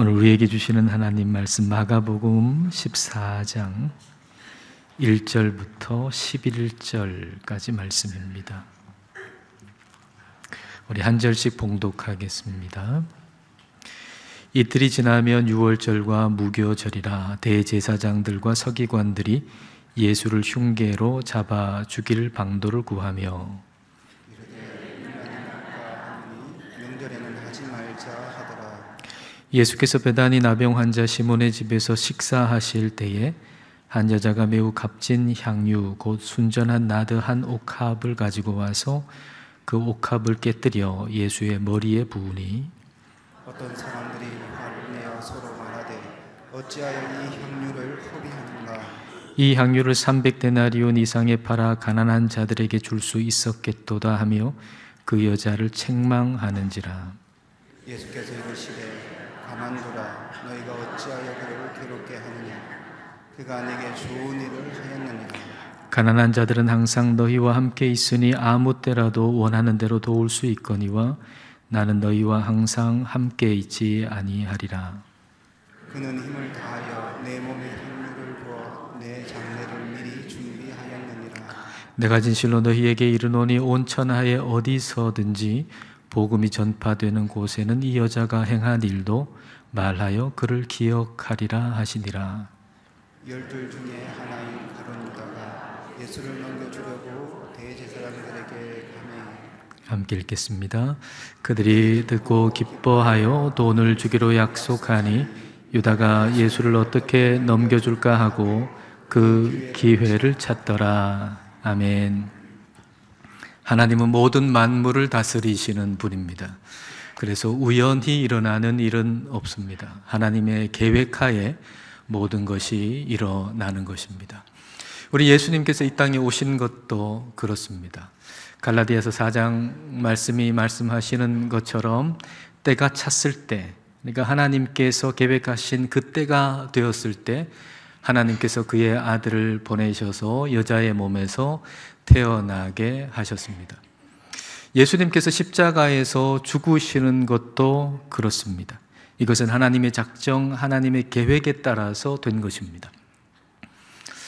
오늘 우리에게 주시는 하나님 말씀 마가복음 14장 1절부터 11절까지 말씀입니다. 우리 한 절씩 봉독하겠습니다. 이틀이 지나면 유월절과 무교절이라 대제사장들과 서기관들이 예수를 흉계로 잡아 죽일 방도를 구하며 예수께서 베다니 나병 환자 시몬의 집에서 식사하실 때에 한 여자가 매우 값진 향유 곧 순전한 나드 한 옥합을 가지고 와서 그 옥합을 깨뜨려 예수의 머리에 부으니 어떤 사람들이 화를 내어 서로 말하되 어찌하여 이 향유를 허비하는가. 이 향유를 300데나리온 이상에 팔아 가난한 자들에게 줄 수 있었겠도다 하며 그 여자를 책망하는지라. 예수께서 이르시되 가만두라. 너희가 어찌하여 그를 괴롭게 하느냐. 그가 내게 좋은 일을 하였느니라. 가난한 자들은 항상 너희와 함께 있으니 아무 때라도 원하는 대로 도울 수 있거니와 나는 너희와 항상 함께 있지 아니하리라. 그는 힘을 다하여 내 몸에 향유를 부어 내 장례를 미리 준비하였느니라. 내가 진실로 너희에게 이르노니 온 천하에 어디서든지 복음이 전파되는 곳에는 이 여자가 행한 일도 말하여 그를 기억하리라 하시니라. 12 중에 하나인 가룟 유다가 예수를 넘겨주려고 대제사장들에게 가매 함께 읽겠습니다. 그들이 듣고 기뻐하여 돈을 주기로 약속하니 유다가 예수를 어떻게 넘겨줄까 하고 그 기회를 찾더라. 아멘. 하나님은 모든 만물을 다스리시는 분입니다. 그래서 우연히 일어나는 일은 없습니다. 하나님의 계획하에 모든 것이 일어나는 것입니다. 우리 예수님께서 이 땅에 오신 것도 그렇습니다. 갈라디아서 4장 말씀이 말씀하시는 것처럼 때가 찼을 때, 그러니까 하나님께서 계획하신 그 때가 되었을 때 하나님께서 그의 아들을 보내셔서 여자의 몸에서 태어나게 하셨습니다. 예수님께서 십자가에서 죽으시는 것도 그렇습니다. 이것은 하나님의 작정, 하나님의 계획에 따라서 된 것입니다.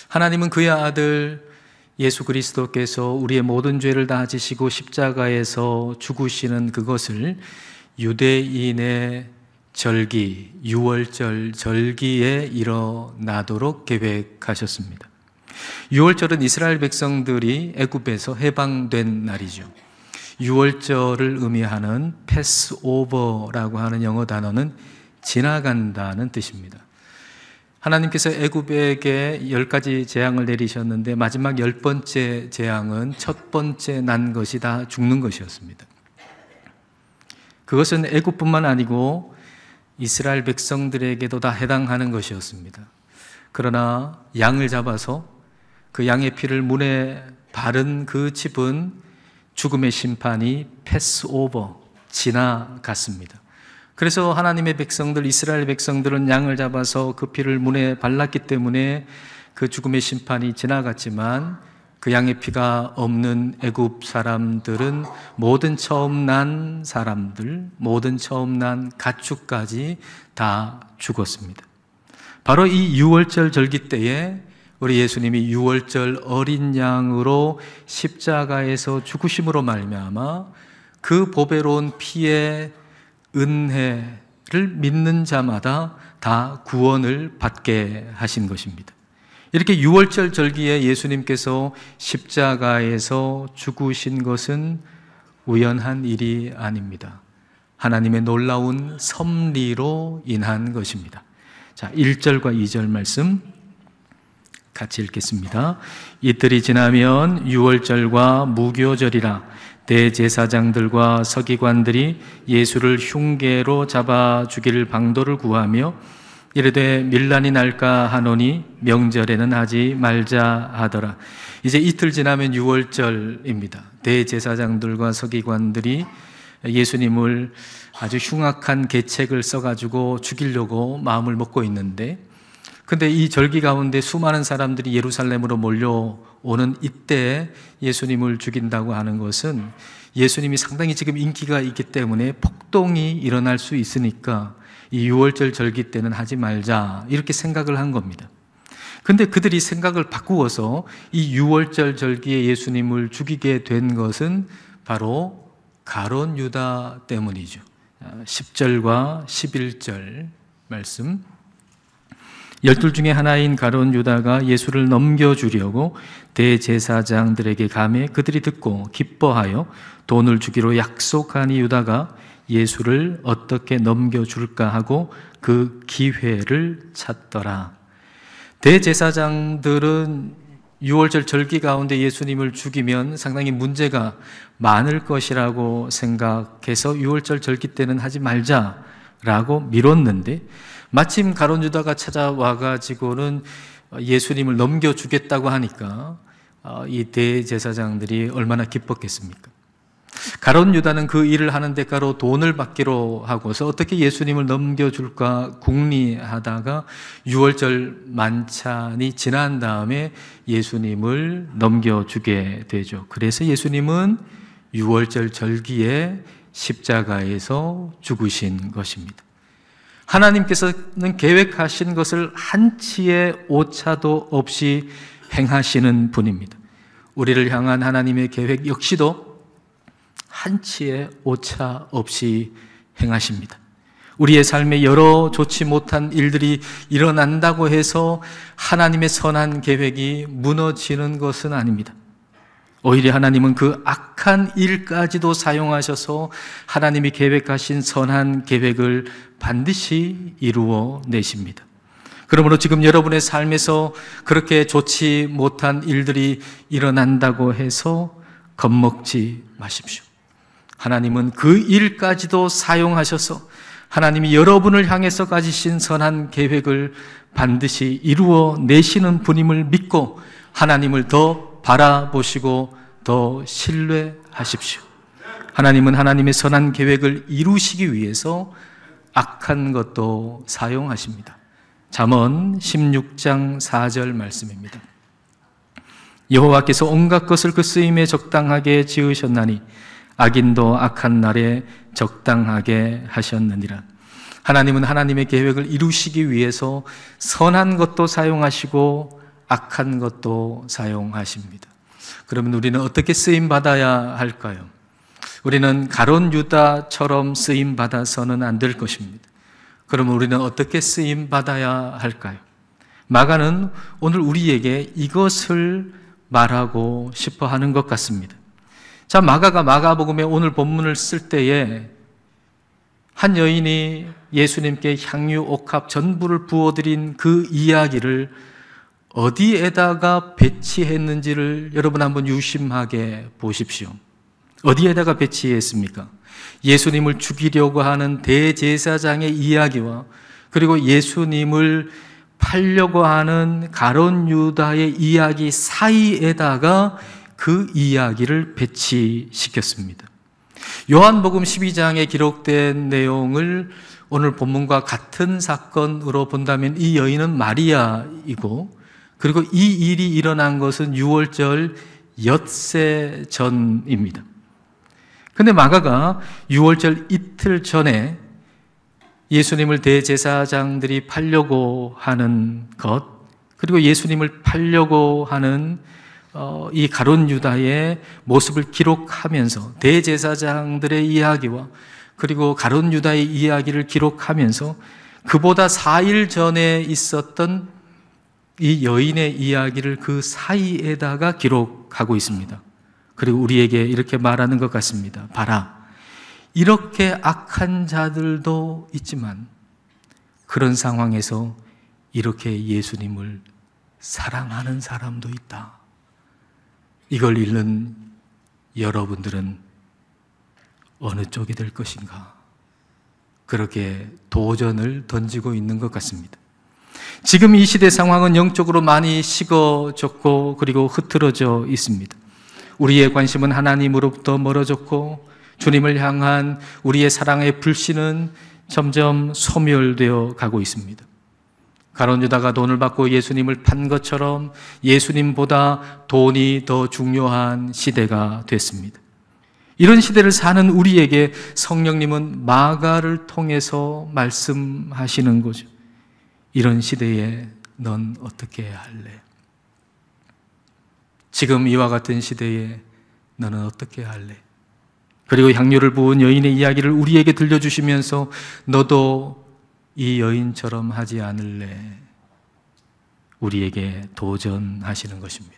하나님은 그의 아들 예수 그리스도께서 우리의 모든 죄를 다 지시고 십자가에서 죽으시는 그것을 유대인의 절기, 유월절 절기에 일어나도록 계획하셨습니다. 유월절은 이스라엘 백성들이 애굽에서 해방된 날이죠. 유월절을 의미하는 패스오버라고 하는 영어 단어는 지나간다는 뜻입니다. 하나님께서 애굽에게 10가지 재앙을 내리셨는데 마지막 10번째 재앙은 첫 번째 난 것이 다 죽는 것이었습니다. 그것은 애굽뿐만 아니고 이스라엘 백성들에게도 다 해당하는 것이었습니다. 그러나 양을 잡아서 그 양의 피를 문에 바른 그 집은 죽음의 심판이 패스오버, 지나갔습니다. 그래서 하나님의 백성들, 이스라엘 백성들은 양을 잡아서 그 피를 문에 발랐기 때문에 그 죽음의 심판이 지나갔지만 그 양의 피가 없는 애굽 사람들은 모든 처음 난 사람들, 모든 처음 난 가축까지 다 죽었습니다. 바로 이 유월절 절기 때에 우리 예수님이 유월절 어린 양으로 십자가에서 죽으심으로 말미암아 그 보배로운 피의 은혜를 믿는 자마다 다 구원을 받게 하신 것입니다. 이렇게 유월절 절기에 예수님께서 십자가에서 죽으신 것은 우연한 일이 아닙니다. 하나님의 놀라운 섭리로 인한 것입니다. 자, 1절과 2절 말씀 같이 읽겠습니다. 이틀이 지나면 유월절과 무교절이라 대제사장들과 서기관들이 예수를 흉계로 잡아 죽일 방도를 구하며 이르되 밀란이 날까 하노니 명절에는 하지 말자 하더라. 이제 이틀 지나면 유월절입니다. 대제사장들과 서기관들이 예수님을 아주 흉악한 계책을 써가지고 죽이려고 마음을 먹고 있는데, 근데 이 절기 가운데 수많은 사람들이 예루살렘으로 몰려오는 이때 예수님을 죽인다고 하는 것은 예수님이 상당히 지금 인기가 있기 때문에 폭동이 일어날 수 있으니까 이 유월절 절기 때는 하지 말자 이렇게 생각을 한 겁니다. 근데 그들이 생각을 바꾸어서 이 유월절 절기에 예수님을 죽이게 된 것은 바로 가룟 유다 때문이죠. 10절과 11절 말씀. 12 중에 하나인 가룟 유다가 예수를 넘겨주려고 대제사장들에게 가매 그들이 듣고 기뻐하여 돈을 주기로 약속하니 유다가 예수를 어떻게 넘겨줄까 하고 그 기회를 찾더라. 대제사장들은 유월절 절기 가운데 예수님을 죽이면 상당히 문제가 많을 것이라고 생각해서 유월절 절기 때는 하지 말자라고 미뤘는데 마침 가룟 유다가 찾아와 가지고는 예수님을 넘겨주겠다고 하니까 이 대제사장들이 얼마나 기뻤겠습니까? 가룟 유다는 그 일을 하는 대가로 돈을 받기로 하고서 어떻게 예수님을 넘겨줄까 궁리하다가 유월절 만찬이 지난 다음에 예수님을 넘겨주게 되죠. 그래서 예수님은 유월절 절기에 십자가에서 죽으신 것입니다. 하나님께서는 계획하신 것을 한치의 오차도 없이 행하시는 분입니다. 우리를 향한 하나님의 계획 역시도 한치의 오차 없이 행하십니다. 우리의 삶에 여러 좋지 못한 일들이 일어난다고 해서 하나님의 선한 계획이 무너지는 것은 아닙니다. 오히려 하나님은 그 악한 일까지도 사용하셔서 하나님이 계획하신 선한 계획을 반드시 이루어 내십니다. 그러므로 지금 여러분의 삶에서 그렇게 좋지 못한 일들이 일어난다고 해서 겁먹지 마십시오. 하나님은 그 일까지도 사용하셔서 하나님이 여러분을 향해서 가지신 선한 계획을 반드시 이루어 내시는 분임을 믿고 하나님을 더 바라보시고 더 신뢰하십시오. 하나님은 하나님의 선한 계획을 이루시기 위해서 악한 것도 사용하십니다. 잠언 16장 4절 말씀입니다. 여호와께서 온갖 것을 그 쓰임에 적당하게 지으셨나니 악인도 악한 날에 적당하게 하셨느니라. 하나님은 하나님의 계획을 이루시기 위해서 선한 것도 사용하시고 악한 것도 사용하십니다. 그러면 우리는 어떻게 쓰임 받아야 할까요? 우리는 가룟 유다처럼 쓰임 받아서는 안 될 것입니다. 그러면 우리는 어떻게 쓰임 받아야 할까요? 마가는 오늘 우리에게 이것을 말하고 싶어 하는 것 같습니다. 자, 마가가 마가복음의 오늘 본문을 쓸 때에 한 여인이 예수님께 향유, 옥합 전부를 부어드린 그 이야기를 어디에다가 배치했는지를 여러분 한번 유심하게 보십시오. 어디에다가 배치했습니까? 예수님을 죽이려고 하는 대제사장의 이야기와 그리고 예수님을 팔려고 하는 가룟 유다의 이야기 사이에다가 그 이야기를 배치시켰습니다. 요한복음 12장에 기록된 내용을 오늘 본문과 같은 사건으로 본다면 이 여인은 마리아이고 그리고 이 일이 일어난 것은 유월절 엿새 전입니다. 그런데 마가가 유월절 이틀 전에 예수님을 대제사장들이 팔려고 하는 것 그리고 예수님을 팔려고 하는 이 가룟 유다의 모습을 기록하면서 대제사장들의 이야기와 그리고 가룟 유다의 이야기를 기록하면서 그보다 4일 전에 있었던 이 여인의 이야기를 그 사이에다가 기록하고 있습니다. 그리고 우리에게 이렇게 말하는 것 같습니다. 봐라, 이렇게 악한 자들도 있지만 그런 상황에서 이렇게 예수님을 사랑하는 사람도 있다. 이걸 읽는 여러분들은 어느 쪽이 될 것인가? 그렇게 도전을 던지고 있는 것 같습니다. 지금 이 시대 상황은 영적으로 많이 식어졌고 그리고 흐트러져 있습니다. 우리의 관심은 하나님으로부터 멀어졌고 주님을 향한 우리의 사랑의 불씨는 점점 소멸되어 가고 있습니다. 가룟 유다가 돈을 받고 예수님을 판 것처럼 예수님보다 돈이 더 중요한 시대가 됐습니다. 이런 시대를 사는 우리에게 성령님은 마가를 통해서 말씀하시는 거죠. 이런 시대에 넌 어떻게 해야 할래? 지금 이와 같은 시대에 너는 어떻게 해야 할래? 그리고 향유를 부은 여인의 이야기를 우리에게 들려주시면서 너도 이 여인처럼 하지 않을래? 우리에게 도전하시는 것입니다.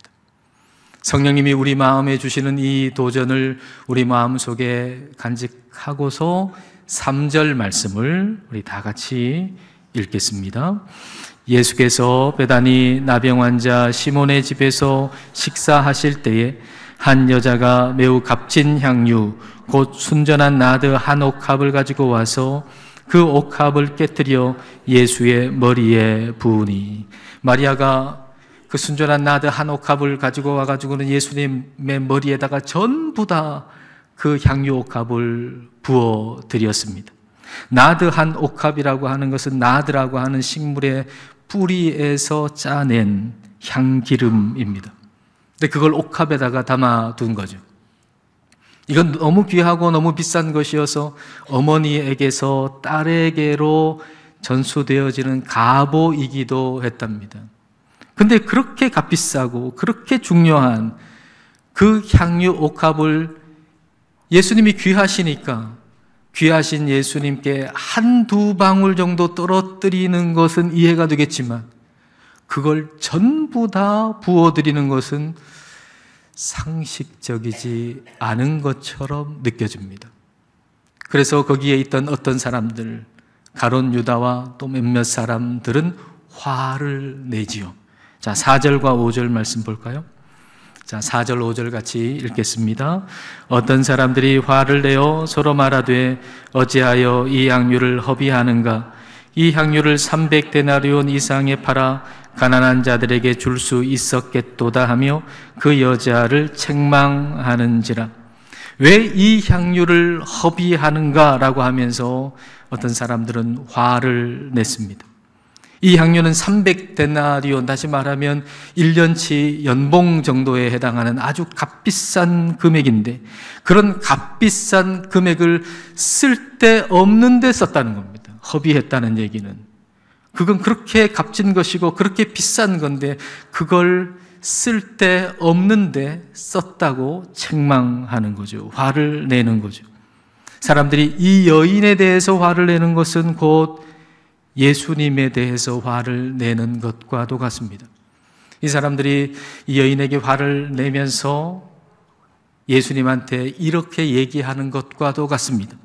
성령님이 우리 마음에 주시는 이 도전을 우리 마음속에 간직하고서 3절 말씀을 우리 다 같이 읽겠습니다. 예수께서 베다니 나병 환자 시몬의 집에서 식사하실 때에 한 여자가 매우 값진 향유 곧 순전한 나드 한 옥합을 가지고 와서 그 옥합을 깨뜨려 예수의 머리에 부으니, 마리아가 그 순전한 나드 한 옥합을 가지고 와가지고는 예수님의 머리에다가 전부 다 그 향유 옥합을 부어 드렸습니다. 나드 한 옥합이라고 하는 것은 나드라고 하는 식물의 뿌리에서 짜낸 향기름입니다. 근데 그걸 옥합에다가 담아둔 거죠. 이건 너무 귀하고 너무 비싼 것이어서 어머니에게서 딸에게로 전수되어지는 가보이기도 했답니다. 근데 그렇게 값비싸고 그렇게 중요한 그 향유 옥합을 예수님이 귀하시니까 귀하신 예수님께 한두 방울 정도 떨어뜨리는 것은 이해가 되겠지만 그걸 전부 다 부어드리는 것은 상식적이지 않은 것처럼 느껴집니다. 그래서 거기에 있던 어떤 사람들, 가룟 유다와 또 몇몇 사람들은 화를 내지요. 자, 4절과 5절 말씀 볼까요? 자, 4절 5절 같이 읽겠습니다. 어떤 사람들이 화를 내어 서로 말하되 어찌하여 이 향유를 허비하는가? 이 향유를 300데나리온 이상에 팔아 가난한 자들에게 줄 수 있었겠도다 하며 그 여자를 책망하는지라. 왜 이 향유를 허비하는가? 라고 하면서 어떤 사람들은 화를 냈습니다. 이 향유는 300데나리온, 다시 말하면 1년치 연봉 정도에 해당하는 아주 값비싼 금액인데 그런 값비싼 금액을 쓸데없는 데 썼다는 겁니다. 허비했다는 얘기는. 그건 그렇게 값진 것이고 그렇게 비싼 건데 그걸 쓸데없는 데 썼다고 책망하는 거죠. 화를 내는 거죠. 사람들이 이 여인에 대해서 화를 내는 것은 곧 예수님에 대해서 화를 내는 것과도 같습니다. 이 사람들이 이 여인에게 화를 내면서 예수님한테 이렇게 얘기하는 것과도 같습니다.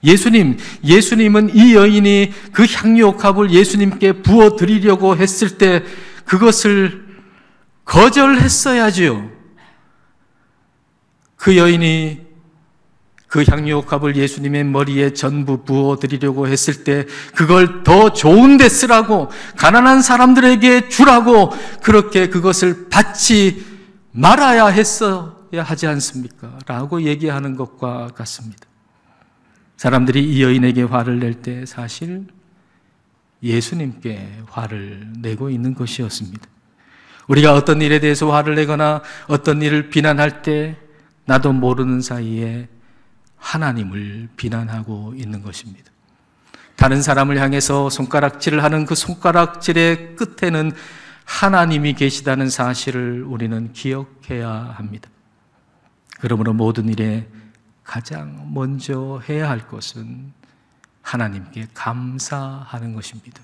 예수님은 이 여인이 그 향유 옥합을 예수님께 부어 드리려고 했을 때 그것을 거절했어야지요. 그 여인이 그 향유 옥합을 예수님의 머리에 전부 부어드리려고 했을 때 그걸 더 좋은 데 쓰라고, 가난한 사람들에게 주라고 그렇게 그것을 받지 말아야 했어야 하지 않습니까? 라고 얘기하는 것과 같습니다. 사람들이 이 여인에게 화를 낼 때 사실 예수님께 화를 내고 있는 것이었습니다. 우리가 어떤 일에 대해서 화를 내거나 어떤 일을 비난할 때 나도 모르는 사이에 하나님을 비난하고 있는 것입니다. 다른 사람을 향해서 손가락질을 하는 그 손가락질의 끝에는 하나님이 계시다는 사실을 우리는 기억해야 합니다. 그러므로 모든 일에 가장 먼저 해야 할 것은 하나님께 감사하는 것입니다.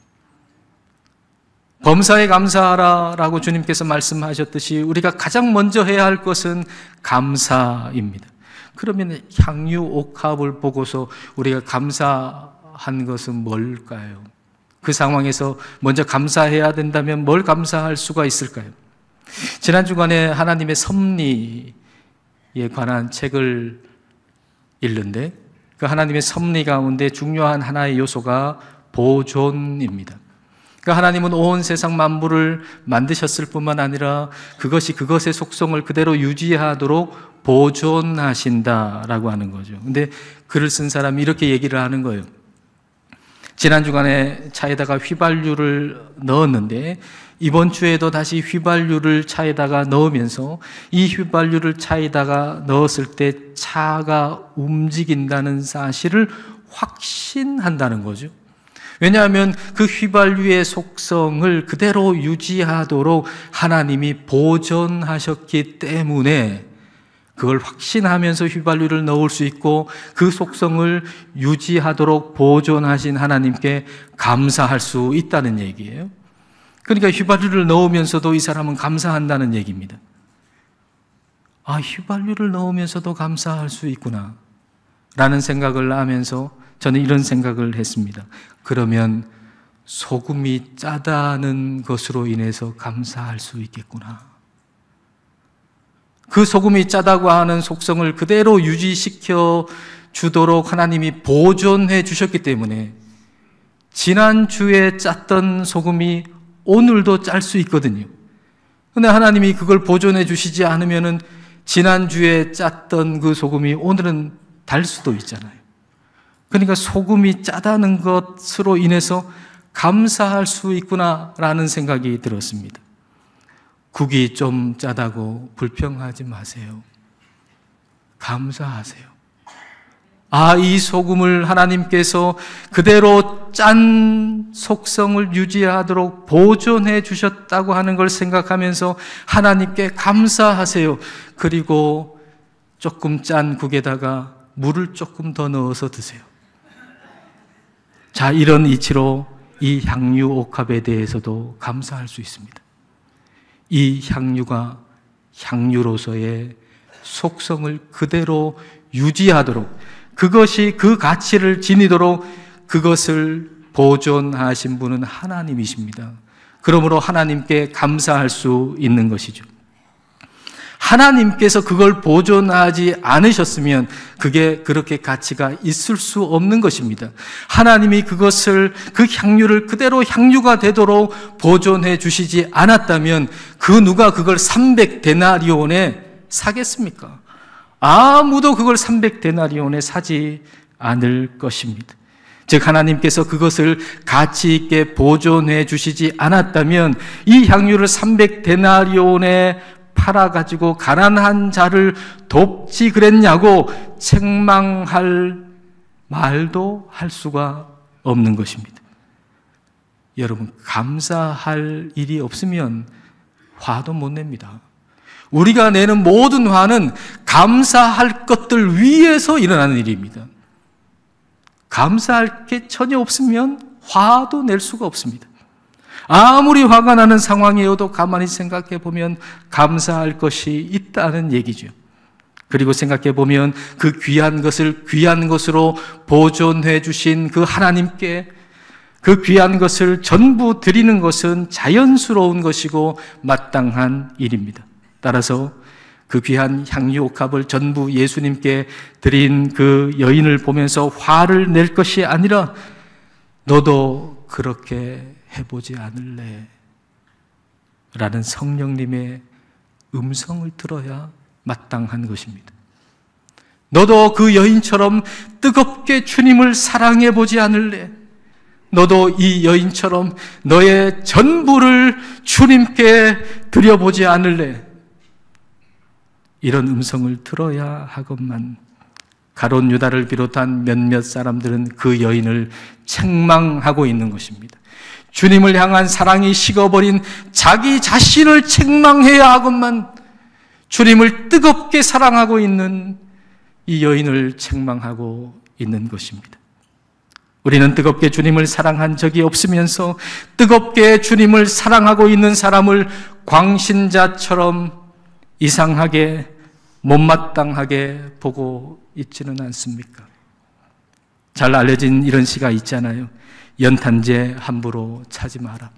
범사에 감사하라라고 주님께서 말씀하셨듯이 우리가 가장 먼저 해야 할 것은 감사입니다. 그러면 향유 옥합을 보고서 우리가 감사한 것은 뭘까요? 그 상황에서 먼저 감사해야 된다면 뭘 감사할 수가 있을까요? 지난 주간에 하나님의 섭리에 관한 책을 읽는데 그 하나님의 섭리 가운데 중요한 하나의 요소가 보존입니다. 그러니까 하나님은 온 세상 만물을 만드셨을 뿐만 아니라 그것이 그것의 속성을 그대로 유지하도록 보존하신다라고 하는 거죠. 근데 글을 쓴 사람이 이렇게 얘기를 하는 거예요. 지난 주간에 차에다가 휘발유를 넣었는데 이번 주에도 다시 휘발유를 차에다가 넣으면서 이 휘발유를 차에다가 넣었을 때 차가 움직인다는 사실을 확신한다는 거죠. 왜냐하면 그 휘발유의 속성을 그대로 유지하도록 하나님이 보존하셨기 때문에 그걸 확신하면서 휘발유를 넣을 수 있고 그 속성을 유지하도록 보존하신 하나님께 감사할 수 있다는 얘기예요. 그러니까 휘발유를 넣으면서도 이 사람은 감사한다는 얘기입니다. 아, 휘발유를 넣으면서도 감사할 수 있구나 라는 생각을 하면서 저는 이런 생각을 했습니다. 그러면 소금이 짜다는 것으로 인해서 감사할 수 있겠구나. 그 소금이 짜다고 하는 속성을 그대로 유지시켜 주도록 하나님이 보존해 주셨기 때문에 지난주에 짰던 소금이 오늘도 짤 수 있거든요. 그런데 하나님이 그걸 보존해 주시지 않으면은 지난주에 짰던 그 소금이 오늘은 달 수도 있잖아요. 그러니까 소금이 짜다는 것으로 인해서 감사할 수 있구나라는 생각이 들었습니다. 국이 좀 짜다고 불평하지 마세요. 감사하세요. 아, 이 소금을 하나님께서 그대로 짠 속성을 유지하도록 보존해 주셨다고 하는 걸 생각하면서 하나님께 감사하세요. 그리고 조금 짠 국에다가 물을 조금 더 넣어서 드세요. 자, 이런 이치로 이 향유 옥합에 대해서도 감사할 수 있습니다. 이 향유가 향유로서의 속성을 그대로 유지하도록, 그것이 그 가치를 지니도록 그것을 보존하신 분은 하나님이십니다. 그러므로 하나님께 감사할 수 있는 것이죠. 하나님께서 그걸 보존하지 않으셨으면 그게 그렇게 가치가 있을 수 없는 것입니다. 하나님이 그것을, 그 향유를 그대로 향유가 되도록 보존해 주시지 않았다면 그 누가 그걸 300데나리온에 사겠습니까? 아무도 그걸 300데나리온에 사지 않을 것입니다. 즉 하나님께서 그것을 가치 있게 보존해 주시지 않았다면 이 향유를 300데나리온에 팔아가지고 가난한 자를 돕지 그랬냐고 책망할 말도 할 수가 없는 것입니다. 여러분, 감사할 일이 없으면 화도 못 냅니다. 우리가 내는 모든 화는 감사할 것들 위에서 일어나는 일입니다. 감사할 게 전혀 없으면 화도 낼 수가 없습니다. 아무리 화가 나는 상황이어도 가만히 생각해 보면 감사할 것이 있다는 얘기죠. 그리고 생각해 보면 그 귀한 것을 귀한 것으로 보존해 주신 그 하나님께 그 귀한 것을 전부 드리는 것은 자연스러운 것이고 마땅한 일입니다. 따라서 그 귀한 향유 옥합을 전부 예수님께 드린 그 여인을 보면서 화를 낼 것이 아니라 너도 그렇게 해보지 않을래? 라는 성령님의 음성을 들어야 마땅한 것입니다. 너도 그 여인처럼 뜨겁게 주님을 사랑해보지 않을래? 너도 이 여인처럼 너의 전부를 주님께 드려보지 않을래? 이런 음성을 들어야 하건만 가룟 유다를 비롯한 몇몇 사람들은 그 여인을 책망하고 있는 것입니다. 주님을 향한 사랑이 식어버린 자기 자신을 책망해야 하건만 주님을 뜨겁게 사랑하고 있는 이 여인을 책망하고 있는 것입니다. 우리는 뜨겁게 주님을 사랑한 적이 없으면서 뜨겁게 주님을 사랑하고 있는 사람을 광신자처럼 이상하게 못마땅하게 보고 있지는 않습니까? 잘 알려진 이런 시가 있잖아요. 연탄재 함부로 차지 마라.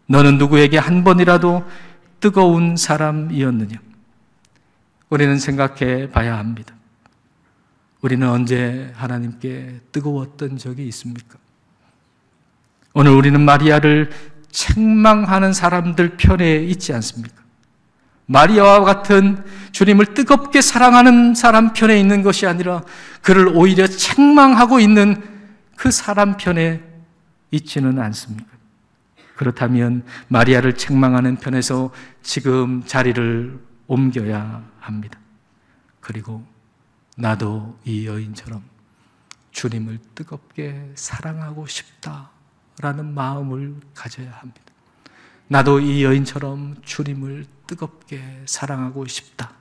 너는 누구에게 한 번이라도 뜨거운 사람이었느냐? 우리는 생각해 봐야 합니다. 우리는 언제 하나님께 뜨거웠던 적이 있습니까? 오늘 우리는 마리아를 책망하는 사람들 편에 있지 않습니까? 마리아와 같은 주님을 뜨겁게 사랑하는 사람 편에 있는 것이 아니라 그를 오히려 책망하고 있는 그 사람 편에 있지는 않습니까? 그렇다면 마리아를 책망하는 편에서 지금 자리를 옮겨야 합니다. 그리고 나도 이 여인처럼 주님을 뜨겁게 사랑하고 싶다라는 마음을 가져야 합니다. 나도 이 여인처럼 주님을 뜨겁게 사랑하고 싶다.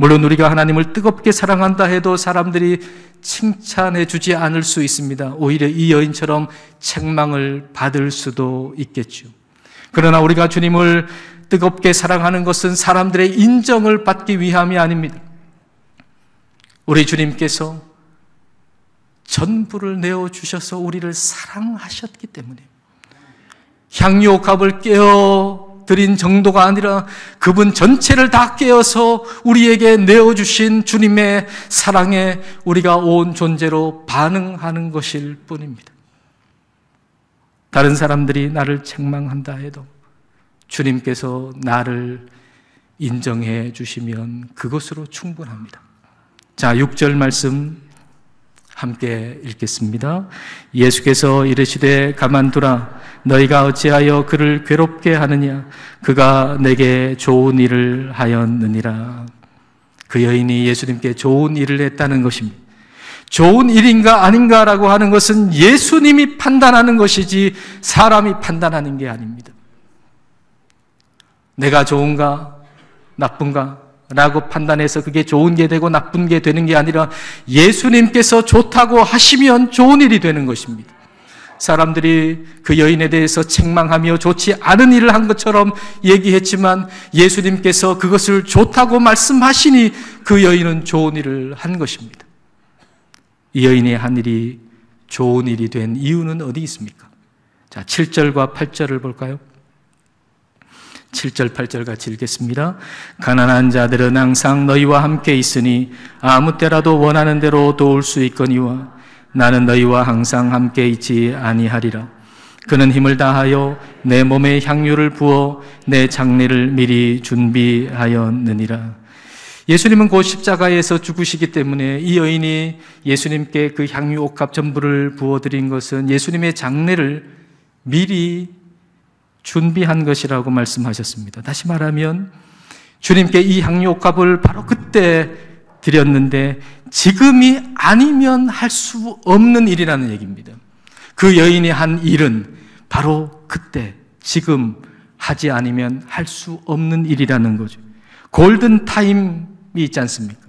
물론 우리가 하나님을 뜨겁게 사랑한다 해도 사람들이 칭찬해 주지 않을 수 있습니다. 오히려 이 여인처럼 책망을 받을 수도 있겠죠. 그러나 우리가 주님을 뜨겁게 사랑하는 것은 사람들의 인정을 받기 위함이 아닙니다. 우리 주님께서 전부를 내어주셔서 우리를 사랑하셨기 때문에 향유 옥합을 깨어 드린 정도가 아니라 그분 전체를 다 깨어서 우리에게 내어주신 주님의 사랑에 우리가 온 존재로 반응하는 것일 뿐입니다. 다른 사람들이 나를 책망한다 해도 주님께서 나를 인정해 주시면 그것으로 충분합니다. 자, 6절 말씀 함께 읽겠습니다. 예수께서 이르시되 가만두라. 너희가 어찌하여 그를 괴롭게 하느냐? 그가 내게 좋은 일을 하였느니라. 그 여인이 예수님께 좋은 일을 했다는 것입니다. 좋은 일인가 아닌가라고 하는 것은 예수님이 판단하는 것이지 사람이 판단하는 게 아닙니다. 내가 좋은가 나쁜가 라고 판단해서 그게 좋은 게 되고 나쁜 게 되는 게 아니라 예수님께서 좋다고 하시면 좋은 일이 되는 것입니다. 사람들이 그 여인에 대해서 책망하며 좋지 않은 일을 한 것처럼 얘기했지만 예수님께서 그것을 좋다고 말씀하시니 그 여인은 좋은 일을 한 것입니다. 이 여인의 한 일이 좋은 일이 된 이유는 어디 있습니까? 자, 7절과 8절을 볼까요? 7절 8절 같이 읽겠습니다. 가난한 자들은 항상 너희와 함께 있으니 아무 때라도 원하는 대로 도울 수 있거니와 나는 너희와 항상 함께 있지 아니하리라. 그는 힘을 다하여 내 몸에 향유를 부어 내 장례를 미리 준비하였느니라. 예수님은 곧 십자가에서 죽으시기 때문에 이 여인이 예수님께 그 향유 옥합 전부를 부어드린 것은 예수님의 장례를 미리 준비한 것이라고 말씀하셨습니다. 다시 말하면 주님께 이 향유 옥합을 바로 그때 드렸는데 지금이 아니면 할 수 없는 일이라는 얘기입니다. 그 여인이 한 일은 바로 그때 지금 하지 않으면 할 수 없는 일이라는 거죠. 골든타임이 있지 않습니까?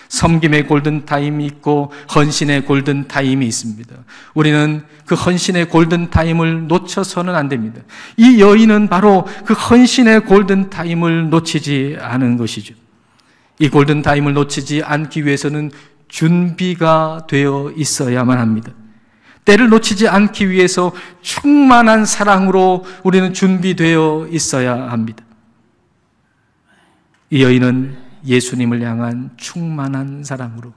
섬김의 골든타임이 있고 헌신의 골든타임이 있습니다. 우리는 그 헌신의 골든타임을 놓쳐서는 안 됩니다. 이 여인은 바로 그 헌신의 골든타임을 놓치지 않은 것이죠. 이 골든타임을 놓치지 않기 위해서는 준비가 되어 있어야만 합니다. 때를 놓치지 않기 위해서 충만한 사랑으로 우리는 준비되어 있어야 합니다. 이 여인은 예수님을 향한 충만한 사랑으로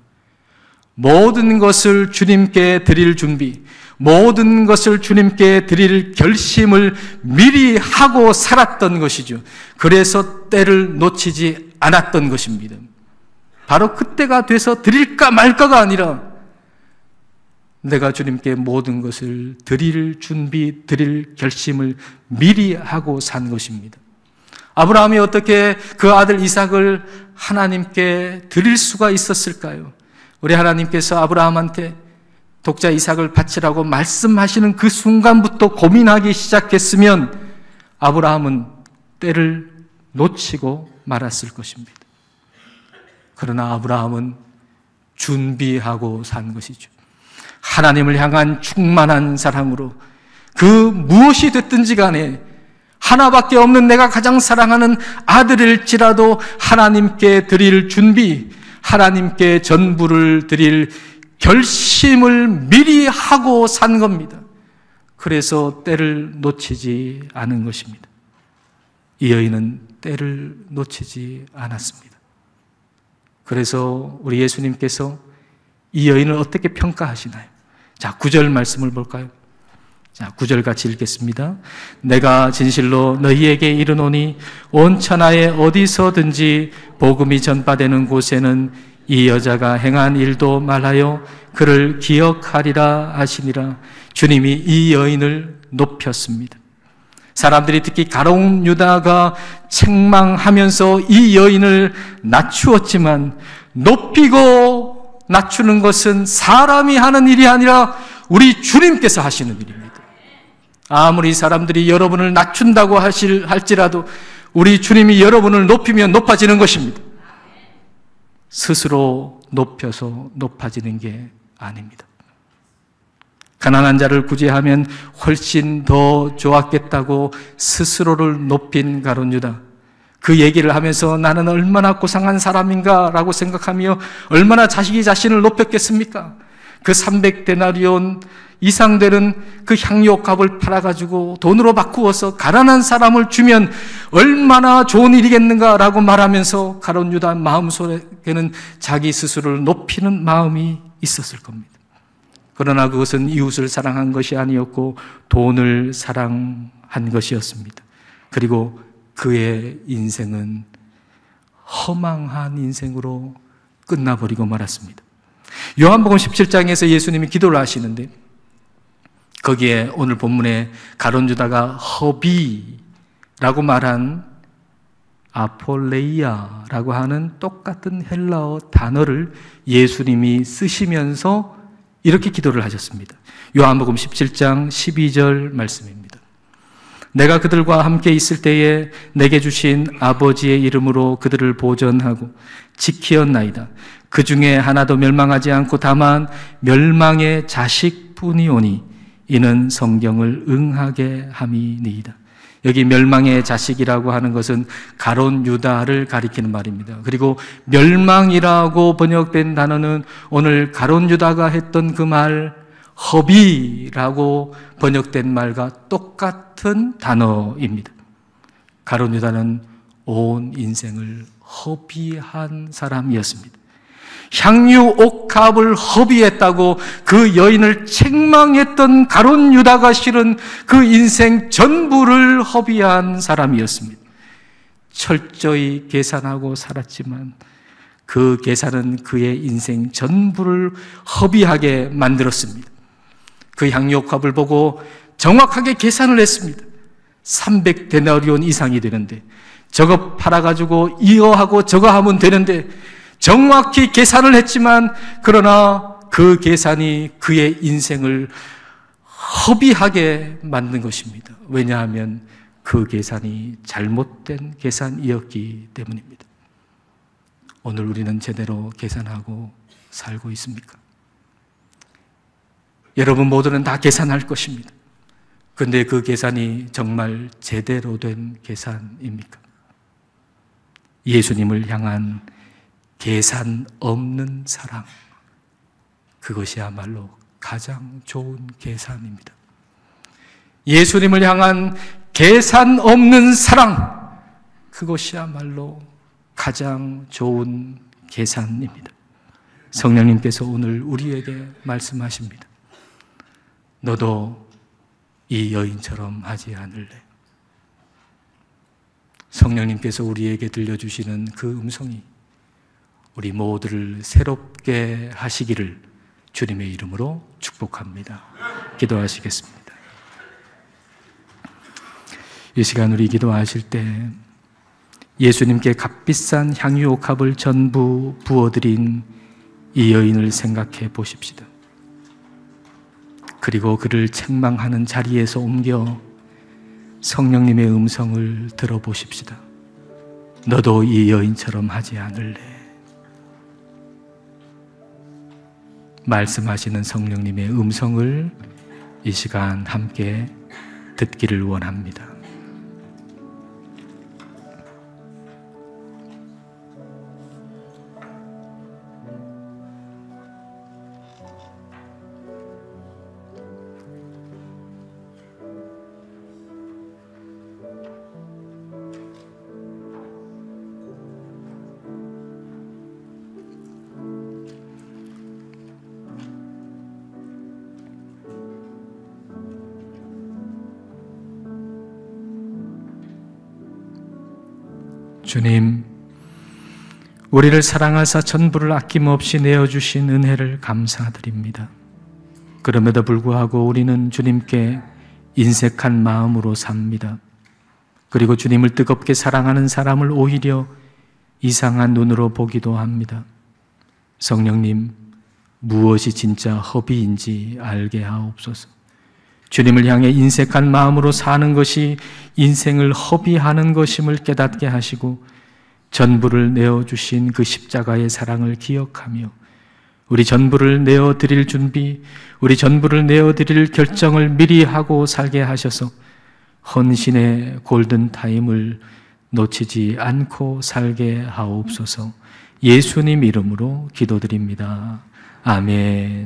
모든 것을 주님께 드릴 준비, 모든 것을 주님께 드릴 결심을 미리 하고 살았던 것이죠. 그래서 때를 놓치지 않았던 것입니다. 바로 그때가 돼서 드릴까 말까가 아니라 내가 주님께 모든 것을 드릴 준비, 드릴 결심을 미리 하고 산 것입니다. 아브라함이 어떻게 그 아들 이삭을 하나님께 드릴 수가 있었을까요? 우리 하나님께서 아브라함한테 독자 이삭을 바치라고 말씀하시는 그 순간부터 고민하기 시작했으면 아브라함은 때를 놓치고 말았을 것입니다. 그러나 아브라함은 준비하고 산 것이죠. 하나님을 향한 충만한 사랑으로 그 무엇이 됐든지 간에 하나밖에 없는 내가 가장 사랑하는 아들일지라도 하나님께 드릴 준비, 하나님께 전부를 드릴 결심을 미리 하고 산 겁니다. 그래서 때를 놓치지 않은 것입니다. 이 여인은 때를 놓치지 않았습니다. 그래서 우리 예수님께서 이 여인을 어떻게 평가하시나요? 자, 9절 말씀을 볼까요? 자, 9절 같이 읽겠습니다. 내가 진실로 너희에게 이르노니 온 천하에 어디서든지 복음이 전파되는 곳에는 이 여자가 행한 일도 말하여 그를 기억하리라 하시니라. 주님이 이 여인을 높였습니다. 사람들이 특히 가룟 유다가 책망하면서 이 여인을 낮추었지만 높이고 낮추는 것은 사람이 하는 일이 아니라 우리 주님께서 하시는 일입니다. 아무리 사람들이 여러분을 낮춘다고 할지라도 우리 주님이 여러분을 높이면 높아지는 것입니다. 스스로 높여서 높아지는 게 아닙니다. 가난한 자를 구제하면 훨씬 더 좋았겠다고 스스로를 높인 가룟 유다. 그 얘기를 하면서 나는 얼마나 고상한 사람인가 라고 생각하며 얼마나 자식이 자신을 높였겠습니까? 그 300데나리온 이상 되는 그 향유옥합을 팔아가지고 돈으로 바꾸어서 가난한 사람을 주면 얼마나 좋은 일이겠는가 라고 말하면서 가룟 유다 마음속에는 자기 스스로를 높이는 마음이 있었을 겁니다. 그러나 그것은 이웃을 사랑한 것이 아니었고 돈을 사랑한 것이었습니다. 그리고 그의 인생은 허망한 인생으로 끝나버리고 말았습니다. 요한복음 17장에서 예수님이 기도를 하시는데 거기에 오늘 본문에 가룟 유다가 허비라고 말한 아폴레이아라고 하는 똑같은 헬라어 단어를 예수님이 쓰시면서 이렇게 기도를 하셨습니다. 요한복음 17장 12절 말씀입니다. 내가 그들과 함께 있을 때에 내게 주신 아버지의 이름으로 그들을 보전하고 지키었나이다. 그 중에 하나도 멸망하지 않고 다만 멸망의 자식뿐이오니 이는 성경을 응하게 함이니이다. 여기 멸망의 자식이라고 하는 것은 가룟 유다를 가리키는 말입니다. 그리고 멸망이라고 번역된 단어는 오늘 가룟 유다가 했던 그 말 허비라고 번역된 말과 똑같은 단어입니다. 가룟 유다는 온 인생을 허비한 사람이었습니다. 향유 옥합을 허비했다고 그 여인을 책망했던 가룟 유다가 실은 그 인생 전부를 허비한 사람이었습니다. 철저히 계산하고 살았지만 그 계산은 그의 인생 전부를 허비하게 만들었습니다. 그 향유 옥합을 보고 정확하게 계산을 했습니다. 300데나리온 이상이 되는데 저거 팔아가지고 이거 하고 저거 하면 되는데 정확히 계산을 했지만 그러나 그 계산이 그의 인생을 허비하게 만든 것입니다. 왜냐하면 그 계산이 잘못된 계산이었기 때문입니다. 오늘 우리는 제대로 계산하고 살고 있습니까? 여러분 모두는 다 계산할 것입니다. 그런데 그 계산이 정말 제대로 된 계산입니까? 예수님을 향한 계산 없는 사랑, 그것이야말로 가장 좋은 계산입니다. 예수님을 향한 계산 없는 사랑, 그것이야말로 가장 좋은 계산입니다. 성령님께서 오늘 우리에게 말씀하십니다. 너도 이 여인처럼 하지 않을래? 성령님께서 우리에게 들려주시는 그 음성이 우리 모두를 새롭게 하시기를 주님의 이름으로 축복합니다. 기도하시겠습니다. 이 시간 우리 기도하실 때 예수님께 값비싼 향유 옥합을 전부 부어드린 이 여인을 생각해 보십시다. 그리고 그를 책망하는 자리에서 옮겨 성령님의 음성을 들어보십시다. 너도 이 여인처럼 하지 않을래? 말씀하시는 성령님의 음성을 이 시간 함께 듣기를 원합니다. 주님, 우리를 사랑하사 전부를 아낌없이 내어주신 은혜를 감사드립니다. 그럼에도 불구하고 우리는 주님께 인색한 마음으로 삽니다. 그리고 주님을 뜨겁게 사랑하는 사람을 오히려 이상한 눈으로 보기도 합니다. 성령님, 무엇이 진짜 허비인지 알게 하옵소서. 주님을 향해 인색한 마음으로 사는 것이 인생을 허비하는 것임을 깨닫게 하시고 전부를 내어주신 그 십자가의 사랑을 기억하며 우리 전부를 내어드릴 준비, 우리 전부를 내어드릴 결정을 미리 하고 살게 하셔서 헌신의 골든타임을 놓치지 않고 살게 하옵소서. 예수님 이름으로 기도드립니다. 아멘.